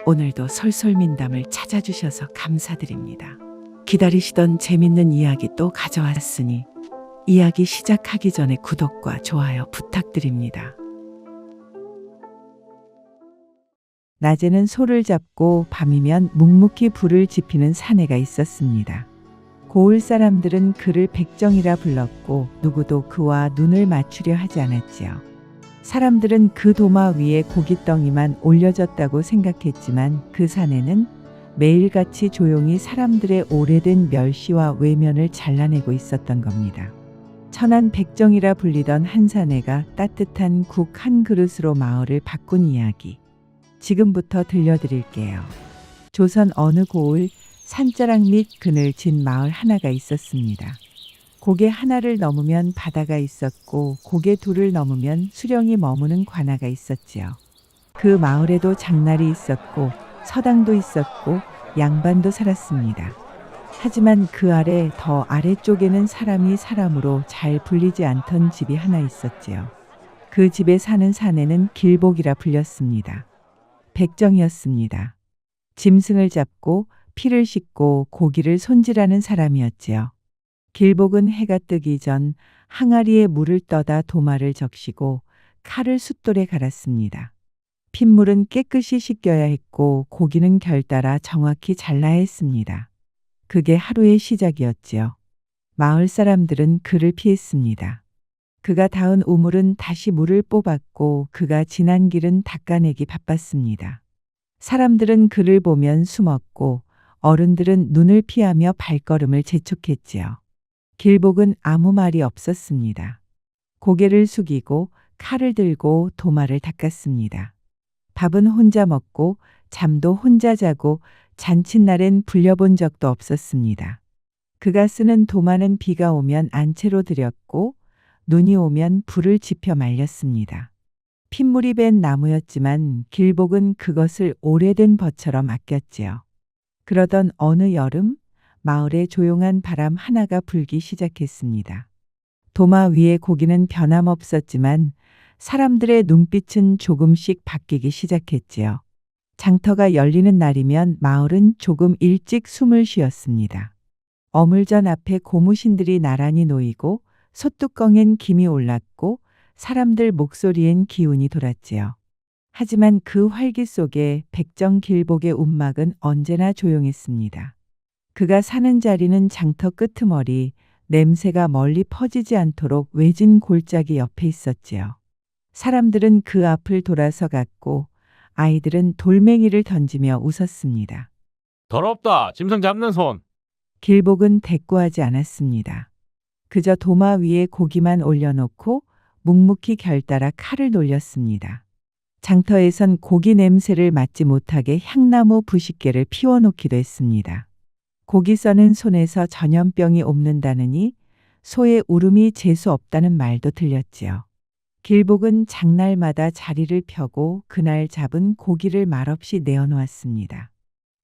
오늘도 솔솔민담을 찾아주셔서 감사드립니다. 기다리시던 재밌는 이야기 또 가져왔으니 이야기 시작하기 전에 구독과 좋아요 부탁드립니다. 낮에는 소를 잡고 밤이면 묵묵히 불을 지피는 사내가 있었습니다. 고을 사람들은 그를 백정이라 불렀고 누구도 그와 눈을 맞추려 하지 않았지요. 사람들은 그 도마 위에 고깃덩이만 올려졌다고 생각했지만 그 산에는 매일같이 조용히 사람들의 오래된 멸시와 외면을 잘라내고 있었던 겁니다. 천안 백정이라 불리던 한 사내가 따뜻한 국 한 그릇으로 마을을 바꾼 이야기. 지금부터 들려드릴게요. 조선 어느 고을 산자락 및 그늘진 마을 하나가 있었습니다. 고개 하나를 넘으면 바다가 있었고 고개 둘을 넘으면 수령이 머무는 관아가 있었지요. 그 마을에도 장날이 있었고 서당도 있었고 양반도 살았습니다. 하지만 그 아래 더 아래쪽에는 사람이 사람으로 잘 불리지 않던 집이 하나 있었지요. 그 집에 사는 사내는 길복이라 불렸습니다. 백정이었습니다. 짐승을 잡고 피를 씻고 고기를 손질하는 사람이었지요. 길복은 해가 뜨기 전 항아리에 물을 떠다 도마를 적시고 칼을 숫돌에 갈았습니다. 핏물은 깨끗이 씻겨야 했고 고기는 결따라 정확히 잘라야 했습니다. 그게 하루의 시작이었지요. 마을 사람들은 그를 피했습니다. 그가 닿은 우물은 다시 물을 뽑았고 그가 지난 길은 닦아내기 바빴습니다. 사람들은 그를 보면 숨었고 어른들은 눈을 피하며 발걸음을 재촉했지요. 길복은 아무 말이 없었습니다. 고개를 숙이고 칼을 들고 도마를 닦았습니다. 밥은 혼자 먹고 잠도 혼자 자고 잔칫날엔 불려본 적도 없었습니다. 그가 쓰는 도마는 비가 오면 안채로 들였고 눈이 오면 불을 지펴 말렸습니다. 핏물이 밴 나무였지만 길복은 그것을 오래된 벗처럼 아꼈지요. 그러던 어느 여름 마을에 조용한 바람 하나가 불기 시작했습니다. 도마 위의 고기는 변함없었지만 사람들의 눈빛은 조금씩 바뀌기 시작했지요. 장터가 열리는 날이면 마을은 조금 일찍 숨을 쉬었습니다. 어물전 앞에 고무신들이 나란히 놓이고 솥뚜껑엔 김이 올랐고 사람들 목소리엔 기운이 돌았지요. 하지만 그 활기 속에 백정 길복의 움막은 언제나 조용했습니다. 그가 사는 자리는 장터 끄트머리, 냄새가 멀리 퍼지지 않도록 외진 골짜기 옆에 있었지요. 사람들은 그 앞을 돌아서 갔고 아이들은 돌멩이를 던지며 웃었습니다. 더럽다. 짐승 잡는 손. 길복은 대꾸하지 않았습니다. 그저 도마 위에 고기만 올려놓고 묵묵히 결따라 칼을 돌렸습니다. 장터에선 고기 냄새를 맡지 못하게 향나무 부싯개를 피워놓기도 했습니다. 고기 써는 손에서 전염병이 옵는다느니 소의 울음이 재수 없다는 말도 들렸지요. 길복은 장날마다 자리를 펴고 그날 잡은 고기를 말없이 내어놓았습니다.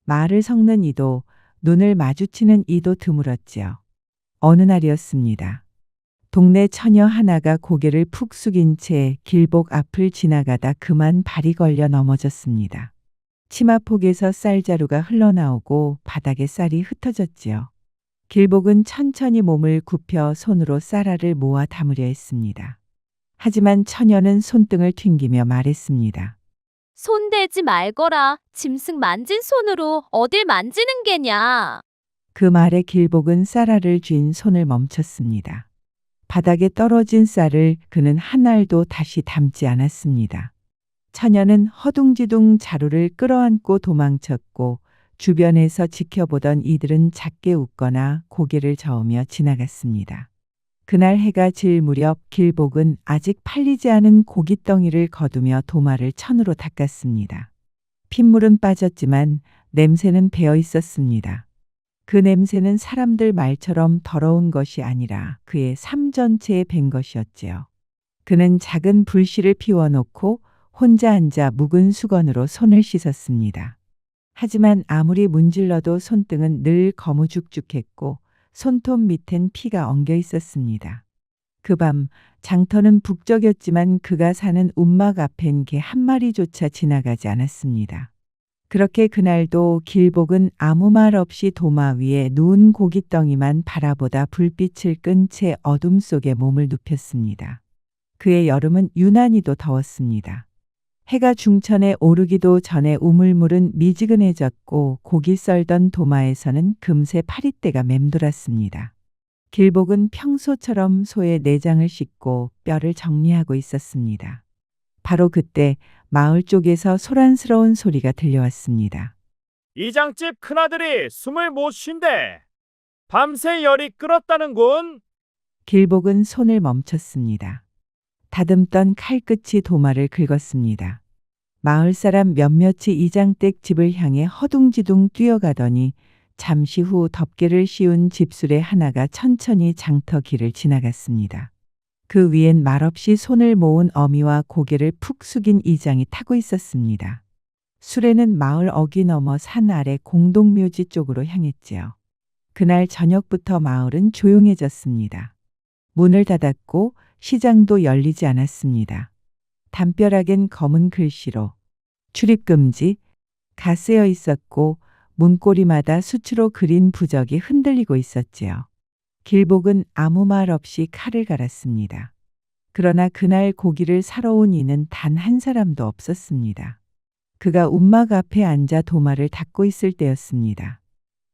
말을 섞는 이도 눈을 마주치는 이도 드물었지요. 어느 날이었습니다. 동네 처녀 하나가 고개를 푹 숙인 채 길복 앞을 지나가다 그만 발이 걸려 넘어졌습니다. 치마폭에서 쌀자루가 흘러나오고 바닥에 쌀이 흩어졌지요. 길복은 천천히 몸을 굽혀 손으로 쌀알을 모아 담으려 했습니다. 하지만 처녀는 손등을 튕기며 말했습니다. 손대지 말거라. 짐승 만진 손으로 어딜 만지는 게냐. 그 말에 길복은 쌀알을 쥔 손을 멈췄습니다. 바닥에 떨어진 쌀을 그는 한 알도 다시 담지 않았습니다. 처녀는 허둥지둥 자루를 끌어안고 도망쳤고 주변에서 지켜보던 이들은 작게 웃거나 고개를 저으며 지나갔습니다. 그날 해가 질 무렵 길복은 아직 팔리지 않은 고깃덩이를 거두며 도마를 천으로 닦았습니다. 핏물은 빠졌지만 냄새는 배어 있었습니다. 그 냄새는 사람들 말처럼 더러운 것이 아니라 그의 삶 전체에 밴 것이었지요. 그는 작은 불씨를 피워놓고 혼자 앉아 묵은 수건으로 손을 씻었습니다. 하지만 아무리 문질러도 손등은 늘 거무죽죽했고 손톱 밑엔 피가 엉겨 있었습니다. 그 밤 장터는 북적였지만 그가 사는 움막 앞엔 개 한 마리조차 지나가지 않았습니다. 그렇게 그날도 길복은 아무 말 없이 도마 위에 누운 고깃덩이만 바라보다 불빛을 끈 채 어둠 속에 몸을 눕혔습니다. 그의 여름은 유난히도 더웠습니다. 해가 중천에 오르기도 전에 우물물은 미지근해졌고 고기 썰던 도마에서는 금세 파릿대가 맴돌았습니다. 길복은 평소처럼 소의 내장을 씻고 뼈를 정리하고 있었습니다. 바로 그때 마을 쪽에서 소란스러운 소리가 들려왔습니다. 이장집 큰아들이 숨을 못 쉰대. 밤새 열이 끓었다는군. 길복은 손을 멈췄습니다. 다듬던 칼끝이 도마를 긁었습니다. 마을 사람 몇몇이 이장댁 집을 향해 허둥지둥 뛰어가더니 잠시 후 덮개를 씌운 집술의 하나가 천천히 장터 길을 지나갔습니다. 그 위엔 말없이 손을 모은 어미와 고개를 푹 숙인 이장이 타고 있었습니다. 수레는 마을 어귀 넘어 산 아래 공동묘지 쪽으로 향했지요. 그날 저녁부터 마을은 조용해졌습니다. 문을 닫았고 시장도 열리지 않았습니다. 담벼락엔 검은 글씨로 출입금지가 쓰여 있었고 문고리마다 수치로 그린 부적이 흔들리고 있었지요. 길복은 아무 말 없이 칼을 갈았습니다. 그러나 그날 고기를 사러 온 이는 단 한 사람도 없었습니다. 그가 움막 앞에 앉아 도마를 닦고 있을 때였습니다.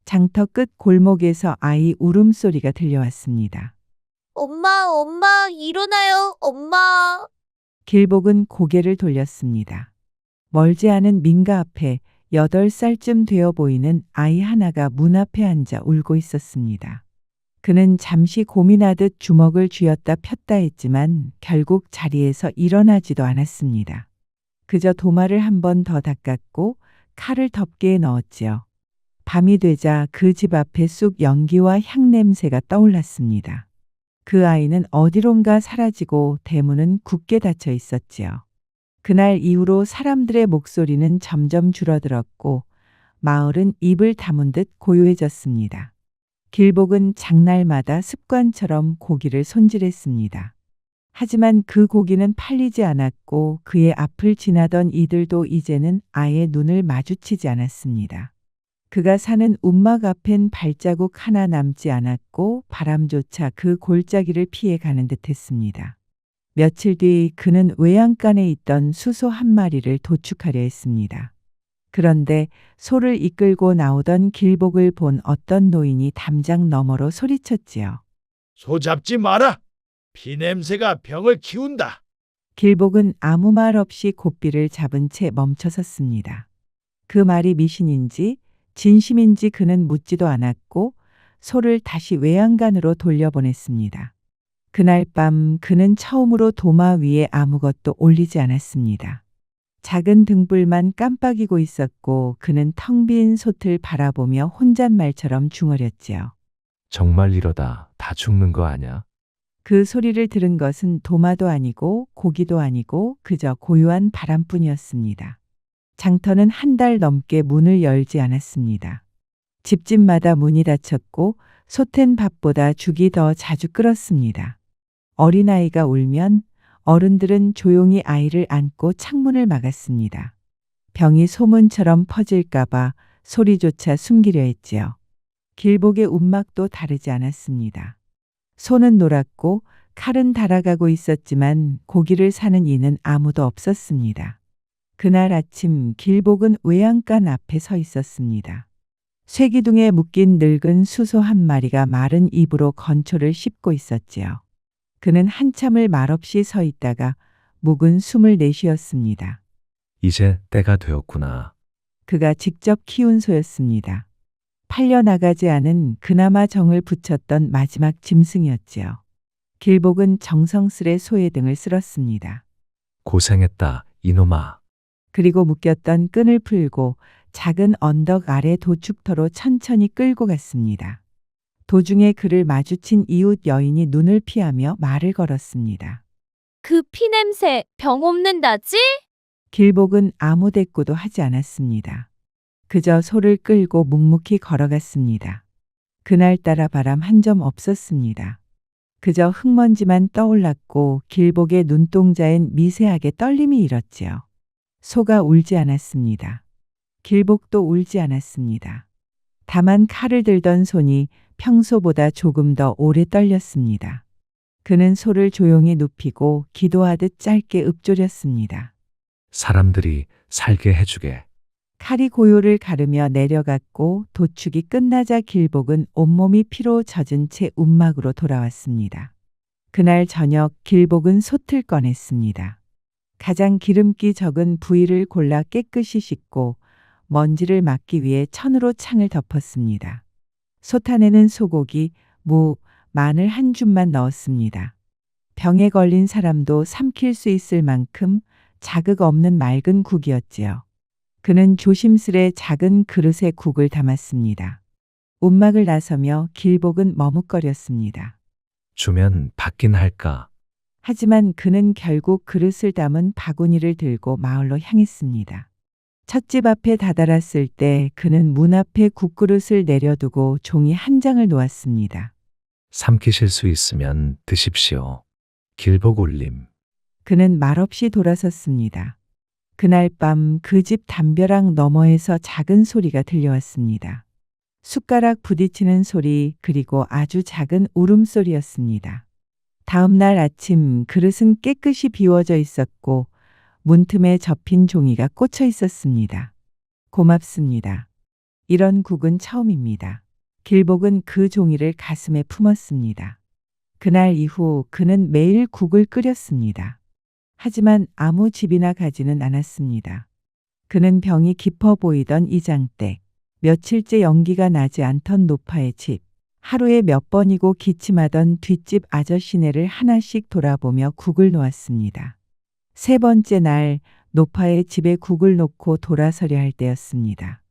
장터 끝 골목에서 아이 울음소리가 들려왔습니다. 엄마, 일어나요, 엄마. 길복은 고개를 돌렸습니다. 멀지 않은 민가 앞에 8살쯤 되어 보이는 아이 하나가 문 앞에 앉아 울고 있었습니다. 그는 잠시 고민하듯 주먹을 쥐었다 폈다 했지만 결국 자리에서 일어나지도 않았습니다. 그저 도마를 한 번 더 닦았고 칼을 덮개에 넣었지요. 밤이 되자 그 집 앞에 쑥 연기와 향 냄새가 떠올랐습니다. 그 아이는 어디론가 사라지고 대문은 굳게 닫혀 있었지요. 그날 이후로 사람들의 목소리는 점점 줄어들었고 마을은 입을 다문 듯 고요해졌습니다. 길복은 장날마다 습관처럼 고기를 손질했습니다. 하지만 그 고기는 팔리지 않았고 그의 앞을 지나던 이들도 이제는 아예 눈을 마주치지 않았습니다. 그가 사는 움막 앞엔 발자국 하나 남지 않았고 바람조차 그 골짜기를 피해 가는 듯했습니다. 며칠 뒤 그는 외양간에 있던 수소 한 마리를 도축하려 했습니다. 그런데 소를 이끌고 나오던 길복을 본 어떤 노인이 담장 너머로 소리쳤지요. 소 잡지 마라. 피냄새가 병을 키운다. 길복은 아무 말 없이 고삐를 잡은 채 멈춰섰습니다. 그 말이 미신인지 진심인지 그는 묻지도 않았고 소를 다시 외양간으로 돌려보냈습니다. 그날 밤 그는 처음으로 도마 위에 아무것도 올리지 않았습니다. 작은 등불만 깜빡이고 있었고 그는 텅 빈 솥을 바라보며 혼잣말처럼 중얼였지요. 정말 이러다 다 죽는 거 아냐? 그 소리를 들은 것은 도마도 아니고 고기도 아니고 그저 고요한 바람뿐이었습니다. 장터는 한 달 넘게 문을 열지 않았습니다. 집집마다 문이 닫혔고 솥엔 밥보다 죽이 더 자주 끓었습니다. 어린아이가 울면 어른들은 조용히 아이를 안고 창문을 막았습니다. 병이 소문처럼 퍼질까봐 소리조차 숨기려 했지요. 길복의 움막도 다르지 않았습니다. 소는 놀았고 칼은 달아가고 있었지만 고기를 사는 이는 아무도 없었습니다. 그날 아침 길복은 외양간 앞에 서 있었습니다. 쇠기둥에 묶인 늙은 수소 한 마리가 마른 입으로 건초를 씹고 있었지요. 그는 한참을 말없이 서 있다가 묵은 숨을 내쉬었습니다. 이제 때가 되었구나. 그가 직접 키운 소였습니다. 팔려나가지 않은 그나마 정을 붙였던 마지막 짐승이었지요. 길복은 정성스레 소의 등을 쓸었습니다. 고생했다, 이놈아. 그리고 묶였던 끈을 풀고 작은 언덕 아래 도축터로 천천히 끌고 갔습니다. 도중에 그를 마주친 이웃 여인이 눈을 피하며 말을 걸었습니다. 그 피냄새 병 옮는다지? 길복은 아무 대꾸도 하지 않았습니다. 그저 소를 끌고 묵묵히 걸어갔습니다. 그날따라 바람 한 점 없었습니다. 그저 흙먼지만 떠올랐고 길복의 눈동자엔 미세하게 떨림이 일었지요. 소가 울지 않았습니다. 길복도 울지 않았습니다. 다만 칼을 들던 손이 평소보다 조금 더 오래 떨렸습니다. 그는 소를 조용히 눕히고 기도하듯 짧게 읊조렸습니다. 사람들이 살게 해주게. 칼이 고요를 가르며 내려갔고 도축이 끝나자 길복은 온몸이 피로 젖은 채 움막으로 돌아왔습니다. 그날 저녁 길복은 솥을 꺼냈습니다. 가장 기름기 적은 부위를 골라 깨끗이 씻고 먼지를 막기 위해 천으로 창을 덮었습니다. 솥 안에는 소고기, 무, 마늘 한 줌만 넣었습니다. 병에 걸린 사람도 삼킬 수 있을 만큼 자극 없는 맑은 국이었지요. 그는 조심스레 작은 그릇에 국을 담았습니다. 움막을 나서며 길복은 머뭇거렸습니다. 주면 받긴 할까? 하지만 그는 결국 그릇을 담은 바구니를 들고 마을로 향했습니다. 찻집 앞에 다다랐을 때 그는 문 앞에 국그릇을 내려두고 종이 한 장을 놓았습니다. 삼키실 수 있으면 드십시오. 길복 올림. 그는 말없이 돌아섰습니다. 그날 밤 그 집 담벼락 너머에서 작은 소리가 들려왔습니다. 숟가락 부딪히는 소리 그리고 아주 작은 울음소리였습니다. 다음 날 아침 그릇은 깨끗이 비워져 있었고 문틈에 접힌 종이가 꽂혀 있었습니다. 고맙습니다. 이런 국은 처음입니다. 길복은 그 종이를 가슴에 품었습니다. 그날 이후 그는 매일 국을 끓였습니다. 하지만 아무 집이나 가지는 않았습니다. 그는 병이 깊어 보이던 이장댁, 며칠째 연기가 나지 않던 노파의 집, 하루에 몇 번이고 기침하던 뒷집 아저씨네를 하나씩 돌아보며 국을 놓았습니다. 세 번째 날 노파의 집에 국을 놓고 돌아서려 할 때였습니다.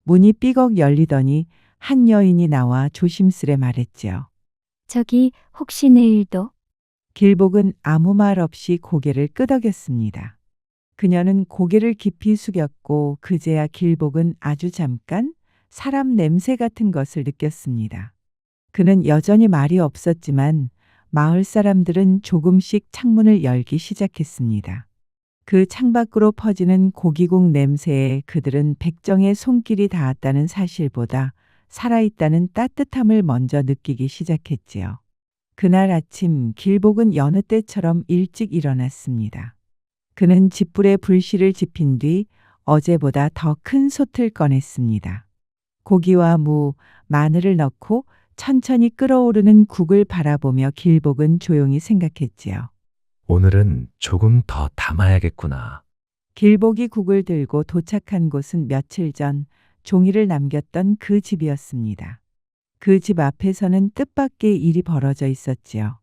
문이 삐걱 열리더니 한 여인이 나와 조심스레 말했지요. 저기 혹시 내일도? 길복은 아무 말 없이 고개를 끄덕였습니다. 그녀는 고개를 깊이 숙였고 그제야 길복은 아주 잠깐 사람 냄새 같은 것을 느꼈습니다. 그는 여전히 말이 없었지만 마을 사람들은 조금씩 창문을 열기 시작했습니다. 그 창밖으로 퍼지는 고기국 냄새에 그들은 백정의 손길이 닿았다는 사실보다 살아있다는 따뜻함을 먼저 느끼기 시작했지요. 그날 아침 길복은 여느 때처럼 일찍 일어났습니다. 그는 집불에 불씨를 지핀 뒤 어제보다 더 큰 솥을 꺼냈습니다. 고기와 무, 마늘을 넣고 천천히 끓어오르는 국을 바라보며 길복은 조용히 생각했지요. 오늘은 조금 더 담아야겠구나. 길복이 국을 들고 도착한 곳은 며칠 전 종이를 남겼던 그 집이었습니다. 그 집 앞에서는 뜻밖의 일이 벌어져 있었지요.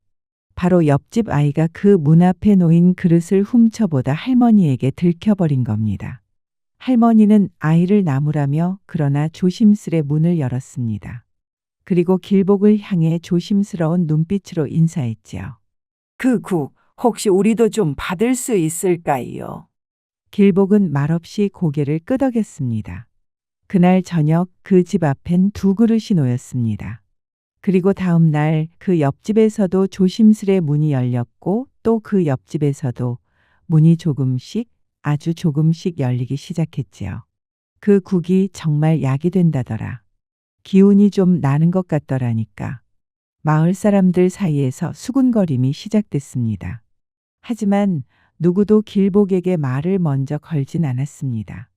바로 옆집 아이가 그 문 앞에 놓인 그릇을 훔쳐보다 할머니에게 들켜버린 겁니다. 할머니는 아이를 나무라며 그러나 조심스레 문을 열었습니다. 그리고 길복을 향해 조심스러운 눈빛으로 인사했지요. 그 국 혹시 우리도 좀 받을 수 있을까요? 길복은 말없이 고개를 끄덕였습니다. 그날 저녁 그 집 앞엔 두 그릇이 놓였습니다. 그리고 다음 날 그 옆집에서도 조심스레 문이 열렸고 또 그 옆집에서도 문이 조금씩 아주 조금씩 열리기 시작했지요. 그 국이 정말 약이 된다더라. 기운이 좀 나는 것 같더라니까. 마을 사람들 사이에서 수군거림이 시작됐습니다. 하지만 누구도 길복에게 말을 먼저 걸진 않았습니다.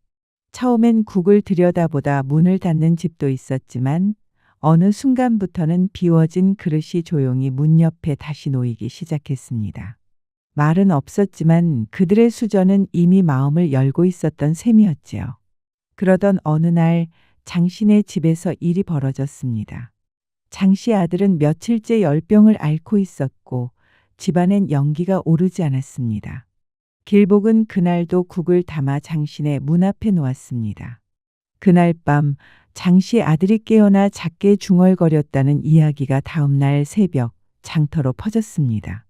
처음엔 국을 들여다보다 문을 닫는 집도 있었지만 어느 순간부터는 비워진 그릇이 조용히 문 옆에 다시 놓이기 시작했습니다. 말은 없었지만 그들의 수저는 이미 마음을 열고 있었던 셈이었지요. 그러던 어느 날 장씨네 집에서 일이 벌어졌습니다. 장씨 아들은 며칠째 열병을 앓고 있었고 집안엔 연기가 오르지 않았습니다. 길복은 그날도 국을 담아 장씨네 문 앞에 놓았습니다. 그날 밤 장씨 아들이 깨어나 작게 중얼거렸다는 이야기가 다음 날 새벽 장터로 퍼졌습니다.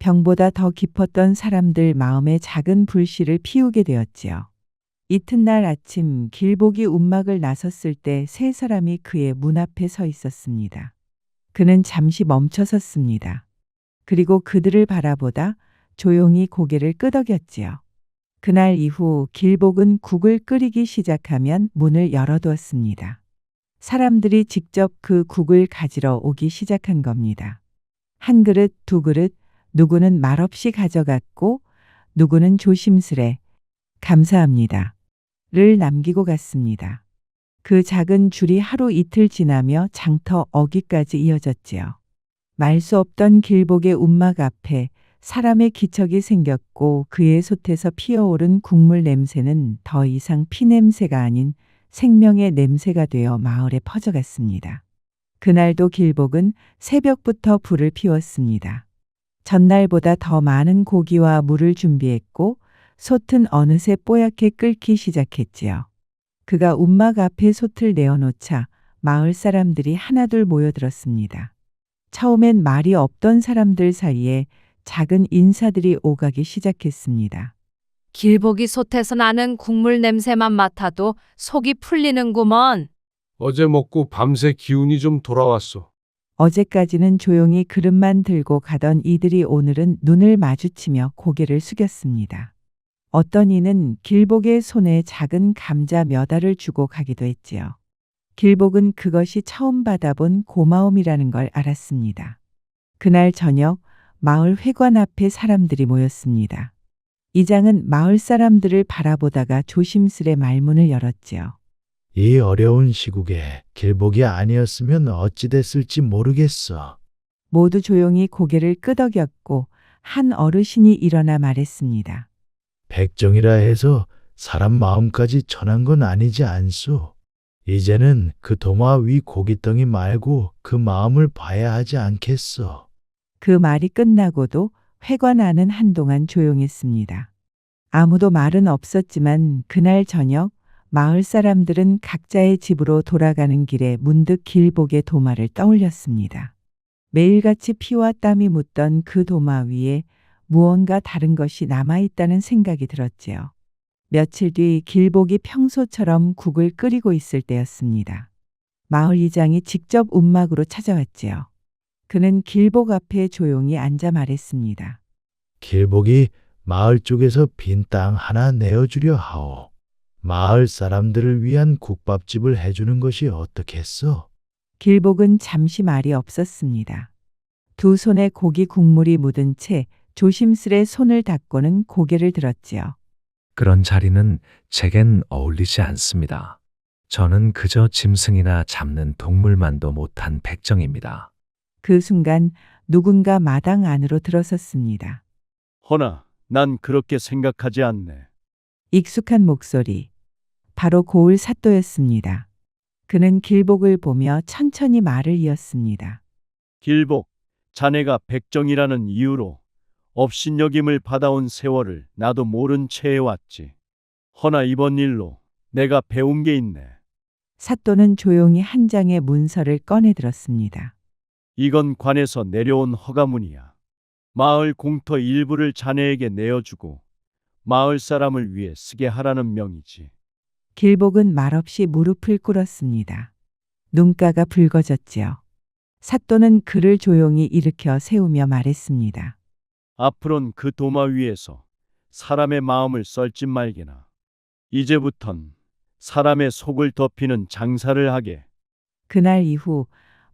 병보다 더 깊었던 사람들 마음에 작은 불씨를 피우게 되었지요. 이튿날 아침 길복이 움막을 나섰을 때 세 사람이 그의 문 앞에 서 있었습니다. 그는 잠시 멈춰 섰습니다. 그리고 그들을 바라보다 조용히 고개를 끄덕였지요. 그날 이후 길복은 국을 끓이기 시작하면 문을 열어두었습니다. 사람들이 직접 그 국을 가지러 오기 시작한 겁니다. 한 그릇, 두 그릇, 누구는 말없이 가져갔고 누구는 조심스레 감사합니다. 를 남기고 갔습니다. 그 작은 줄이 하루 이틀 지나며 장터 어귀까지 이어졌지요. 말 수 없던 길복의 움막 앞에 사람의 기척이 생겼고 그의 솥에서 피어오른 국물 냄새는 더 이상 피 냄새가 아닌 생명의 냄새가 되어 마을에 퍼져갔습니다. 그날도 길복은 새벽부터 불을 피웠습니다. 전날보다 더 많은 고기와 물을 준비했고 솥은 어느새 뽀얗게 끓기 시작했지요. 그가 움막 앞에 솥을 내어놓자 마을 사람들이 하나둘 모여들었습니다. 처음엔 말이 없던 사람들 사이에 작은 인사들이 오가기 시작했습니다. 길복이 솥에서 나는 국물 냄새만 맡아도 속이 풀리는구먼. 어제 먹고 밤새 기운이 좀 돌아왔어. 어제까지는 조용히 그릇만 들고 가던 이들이 오늘은 눈을 마주치며 고개를 숙였습니다. 어떤 이는 길복의 손에 작은 감자 몇 알을 주고 가기도 했지요. 길복은 그것이 처음 받아본 고마움이라는 걸 알았습니다. 그날 저녁 마을 회관 앞에 사람들이 모였습니다. 이장은 마을 사람들을 바라보다가 조심스레 말문을 열었지요. 이 어려운 시국에 길복이 아니었으면 어찌 됐을지 모르겠어. 모두 조용히 고개를 끄덕였고 한 어르신이 일어나 말했습니다. 백정이라 해서 사람 마음까지 전한 건 아니지 않소. 이제는 그 도마 위 고깃덩이 말고 그 마음을 봐야 하지 않겠어. 그 말이 끝나고도 회관 안은 한동안 조용했습니다. 아무도 말은 없었지만 그날 저녁 마을 사람들은 각자의 집으로 돌아가는 길에 문득 길복의 도마를 떠올렸습니다. 매일같이 피와 땀이 묻던 그 도마 위에 무언가 다른 것이 남아있다는 생각이 들었지요. 며칠 뒤 길복이 평소처럼 국을 끓이고 있을 때였습니다. 마을 이장이 직접 움막으로 찾아왔지요. 그는 길복 앞에 조용히 앉아 말했습니다. 길복이 마을 쪽에서 빈 땅 하나 내어주려 하오. 마을 사람들을 위한 국밥집을 해주는 것이 어떻겠어? 길복은 잠시 말이 없었습니다. 두 손에 고기 국물이 묻은 채 조심스레 손을 닦고는 고개를 들었지요. 그런 자리는 제겐 어울리지 않습니다. 저는 그저 짐승이나 잡는 동물만도 못한 백정입니다. 그 순간 누군가 마당 안으로 들어섰습니다. 허나 난 그렇게 생각하지 않네. 익숙한 목소리. 바로 고을 사또였습니다. 그는 길복을 보며 천천히 말을 이었습니다. 길복, 자네가 백정이라는 이유로 업신여김을 받아온 세월을 나도 모른 채 해왔지. 허나 이번 일로 내가 배운 게 있네. 사또는 조용히 한 장의 문서를 꺼내 들었습니다. 이건 관에서 내려온 허가문이야. 마을 공터 일부를 자네에게 내어주고 마을 사람을 위해 쓰게 하라는 명이지. 길복은 말없이 무릎을 꿇었습니다. 눈가가 붉어졌지요. 사또는 그를 조용히 일으켜 세우며 말했습니다. 앞으론 그 도마 위에서 사람의 마음을 썰지 말게나. 이제부턴 사람의 속을 덮이는 장사를 하게. 그날 이후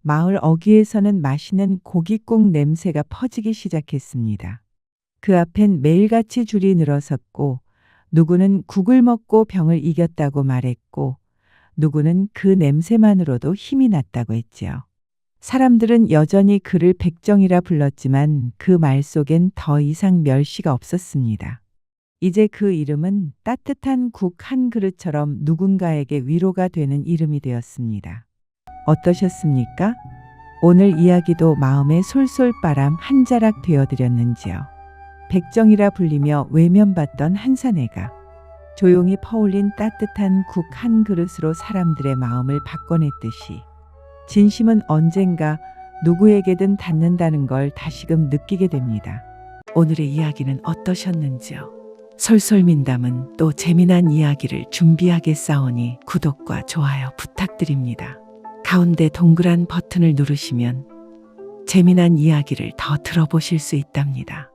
마을 어귀에서는 맛있는 고깃국 냄새가 퍼지기 시작했습니다. 그 앞엔 매일같이 줄이 늘어섰고 누구는 국을 먹고 병을 이겼다고 말했고 누구는 그 냄새만으로도 힘이 났다고 했지요. 사람들은 여전히 그를 백정이라 불렀지만 그 말 속엔 더 이상 멸시가 없었습니다. 이제 그 이름은 따뜻한 국 한 그릇처럼 누군가에게 위로가 되는 이름이 되었습니다. 어떠셨습니까? 오늘 이야기도 마음의 솔솔바람 한 자락 되어드렸는지요. 백정이라 불리며 외면받던 한 사내가 조용히 퍼올린 따뜻한 국 한 그릇으로 사람들의 마음을 바꿔냈듯이 진심은 언젠가 누구에게든 닿는다는 걸 다시금 느끼게 됩니다. 오늘의 이야기는 어떠셨는지요? 솔솔민담은 또 재미난 이야기를 준비하겠사오니 구독과 좋아요 부탁드립니다. 가운데 동그란 버튼을 누르시면 재미난 이야기를 더 들어보실 수 있답니다.